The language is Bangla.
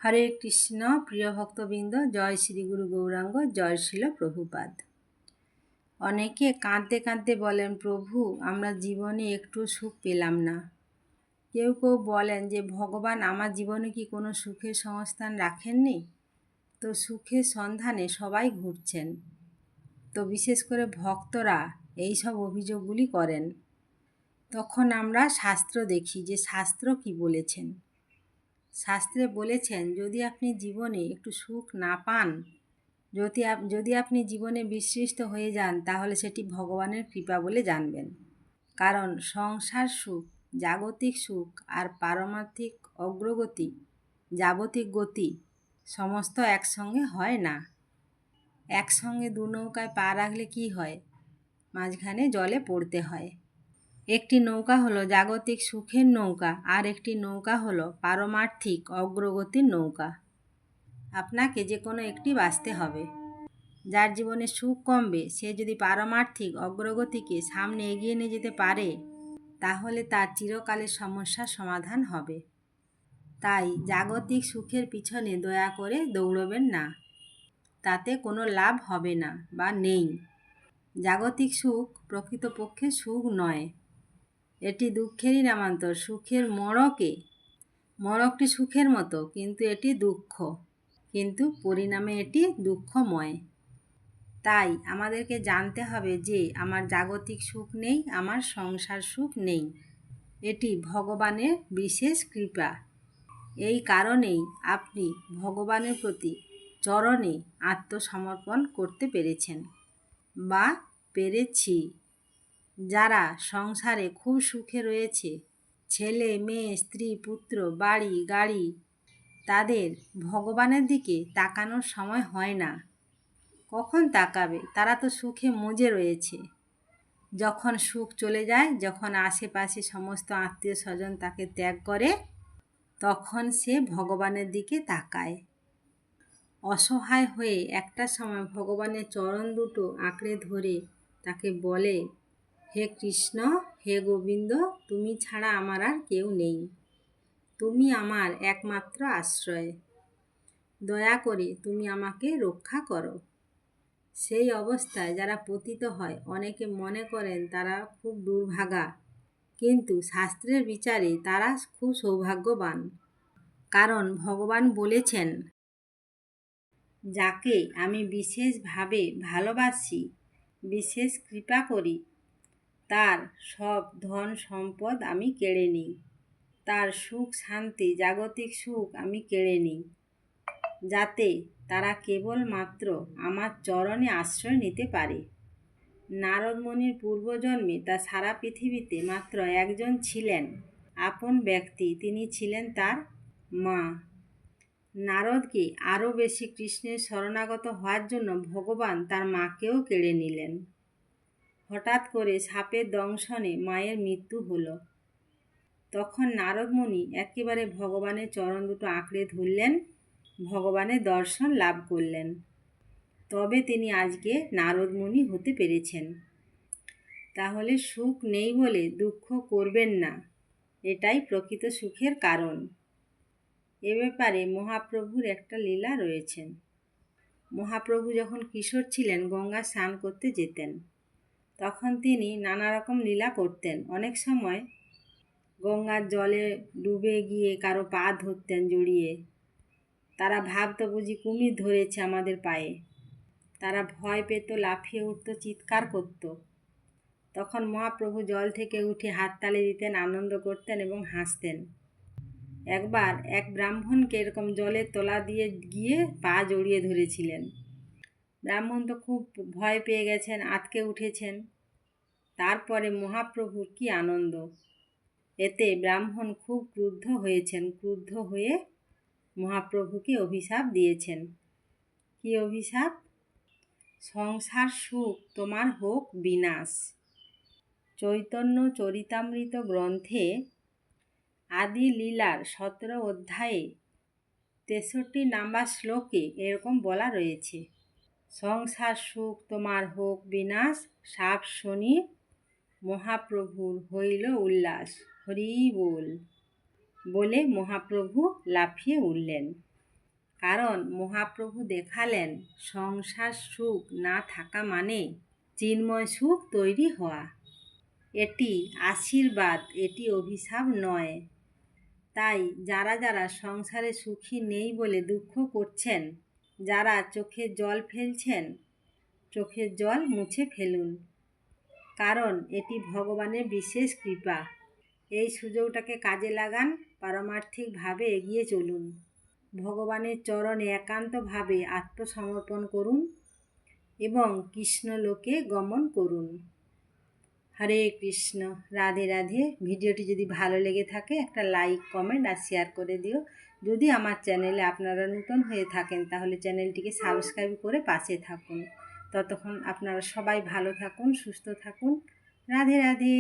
হরে কৃষ্ণ। প্রিয় ভক্তবৃন্দ, জয় শ্রী গুরু গৌরাঙ্গ, জয় শ্রীল প্রভুপাদ। অনেকে কাঁদতে কাঁদতে বলেন, প্রভু আমরা জীবনে একটু সুখ পেলাম না। কেউ কেউ বলেন যে ভগবান আমার জীবনে কি কোনো সুখের সংস্থান রাখেননি। তো সুখের সন্ধানে সবাই ঘুরছেন। তো বিশেষ করে ভক্তরা এই সব অভিযোগগুলি করেন। তখন আমরা শাস্ত্র দেখি যে শাস্ত্র কি বলেছেন। শাস্ত্রে বলেছেন, যদি আপনি জীবনে একটু সুখ না পান, যদি আপনি জীবনে বিসৃষ্ট হয়ে যান, তাহলে সেটি ভগবানের কৃপা বলে জানবেন। কারণ সংসার সুখ, জাগতিক সুখ আর পারমার্থিক অগ্রগতি, জাগতিক গতি সমস্ত একসঙ্গে হয় না। একসঙ্গে দু নৌকায় পা রাখলে কি হয়? মাঝখানে জলে পড়তে হয়। একটি নৌকা হলো জাগতিক সুখের নৌকা, আর একটি নৌকা হলো পারমার্থিক অগ্রগতির নৌকা। আপনাকে যে কোনো একটি বাছতে হবে। যার জীবনে সুখ কমবে, সে যদি পারমার্থিক অগ্রগতিকে সামনে এগিয়ে নিয়ে যেতে পারে, তাহলে তার চিরকালের সমস্যার সমাধান হবে। তাই জাগতিক সুখের পিছনে দয়া করে দৌড়বেন না। তাতে কোনো লাভ হবে না বা নেই। জাগতিক সুখ প্রকৃতপক্ষে সুখ নয়, এটি দুঃখেরই নামান্তর। সুখের মোড়কটি সুখের মতো, কিন্তু এটি দুঃখ, কিন্তু পরিণামে এটি দুঃখময়। তাই আমাদেরকে জানতে হবে যে আমার জাগতিক সুখ নেই, আমার সংসার সুখ নেই। এটি ভগবানের বিশেষ কৃপা। এই কারণেই আপনি ভগবানের প্রতি চরণে আত্মসমর্পণ করতে পেরেছেন বা পেরেছি। যারা সংসারে খুব সুখে রয়েছে, ছেলে মেয়ে স্ত্রী পুত্র বাড়ি গাড়ি, তাদের ভগবানের দিকে তাকানোর সময় হয় না। কখন তাকাবে? তারা তো সুখে মজে রয়েছে। যখন সুখ চলে যায়, যখন আশেপাশে সমস্ত আত্মীয় স্বজন তাকে ত্যাগ করে, তখন সে ভগবানের দিকে তাকায়। অসহায় হয়ে একটা সময় ভগবানের চরণ দুটো আঁকড়ে ধরে তাকে বলে, হে কৃষ্ণ, হে গোবিন্দ, তুমি ছাড়া আমার আর কেউ নেই। তুমি আমার একমাত্র আশ্রয়। দয়া করে তুমি আমাকে রক্ষা করো। সেই অবস্থায় যারা পতিত হয়, অনেকে মনে করেন তারা খুব দুর্ভাগা, কিন্তু শাস্ত্রের বিচারে তারা খুব সৌভাগ্যবান। কারণ ভগবান বলেছেন, যাকে আমি বিশেষভাবে ভালোবাসি, বিশেষ কৃপা করি, তার সব ধন সম্পদ আমি কেড়ে নিই। তার সুখ শান্তি, জাগতিক সুখ আমি কেড়ে নিই, যাতে তারা কেবলমাত্র আমার চরণে আশ্রয় নিতে পারে। নারদ মুনির পূর্বজন্মে তার সারা পৃথিবীতে মাত্র একজন ছিলেন আপন ব্যক্তি, তিনি ছিলেন তার মা। নারদকে আরও বেশি কৃষ্ণের শরণাগত হওয়ার জন্য ভগবান তার মাকেও কেড়ে নিলেন। হঠাৎ করে সাপের দংশনে মায়ের মৃত্যু হলো। তখন নারদ মুনি একেবারে ভগবানের চরণ দুটো আঁকড়ে ধরলেন, ভগবানের দর্শন লাভ করলেন। তবে তিনি আজকে নারদ মুনি হতে পেরেছেন। তাহলে সুখ নেই বলে দুঃখ করবেন না, এটাই প্রকৃত সুখের কারণ। এ ব্যাপারে মহাপ্রভুর একটা লীলা রয়েছেন। মহাপ্রভু যখন কিশোর ছিলেন, গঙ্গা স্নান করতে যেতেন। তখন তিনি নানা রকম লীলা করতেন। অনেক সময় গঙ্গার জলে ডুবে গিয়ে কারো পা ধরতেন জড়িয়ে। তারা ভাবতো বুঝি কুমির ধরেছে আমাদের পায়ে। তারা ভয় পেত, লাফিয়ে উঠত, চিৎকার করত। তখন মহাপ্রভু জল থেকে উঠে হাততালি দিতেন, আনন্দ করতেন এবং হাসতেন। একবার এক ব্রাহ্মণকে এরকম জলের তলা দিয়ে গিয়ে পা জড়িয়ে ধরেছিলেন। ব্রাহ্মণ তো খুব ভয় পেয়ে গেছেন, আঁতকে উঠেছেন। তারপরে মহাপ্রভুর কি আনন্দ! এতে ব্রাহ্মণ খুব ক্রুদ্ধ হয়েছেন। ক্রুদ্ধ হয়ে মহাপ্রভুকে অভিশাপ দিয়েছেন। কি অভিশাপ? সংসার সুখ তোমার হোক বিনাশ। চৈতন্য চরিতামৃত গ্রন্থে আদি লীলার 17 অধ্যায়ে 63 নাম্বার শ্লোকে এরকম বলা রয়েছে, সংসার সুখ তোমার হোক বিনাশ। সাপ শুনি মহাপ্রভুর হইল উল্লাস। হরি বল বলে মহাপ্রভু লাফিয়ে উঠলেন। কারণ মহাপ্রভু দেখালেন সংসার সুখ না থাকা মানে চিন্ময় সুখ তৈরি হওয়া। এটি আশীর্বাদ, এটি অভিশাপ নয়। তাই যারা যারা সংসারে সুখী নেই বলে দুঃখ করছেন, যারা চোখে জল ফেলছেন, চোখের জল মুছে ফেলুন, কারণ এটি ভগবানের বিশেষ কৃপা। এই সুযোগটাকে কাজে লাগান, পারমার্থিকভাবে এগিয়ে চলুন, ভগবানের চরণে একান্তভাবে আত্মসমর্পণ করুন এবং কৃষ্ণলোকে গমন করুন। হরে কৃষ্ণ, রাধে রাধে। ভিডিওটি যদি ভালো লেগে থাকে একটা লাইক, কমেন্ট আর শেয়ার করে দিও। যদি আমার চ্যানেলে আপনারা নতুন হয়ে থাকেন তাহলে চ্যানেলটিকে সাবস্ক্রাইব করে পাশে থাকুন। ততক্ষণ আপনারা সবাই ভালো থাকুন, সুস্থ থাকুন। রাধে রাধে।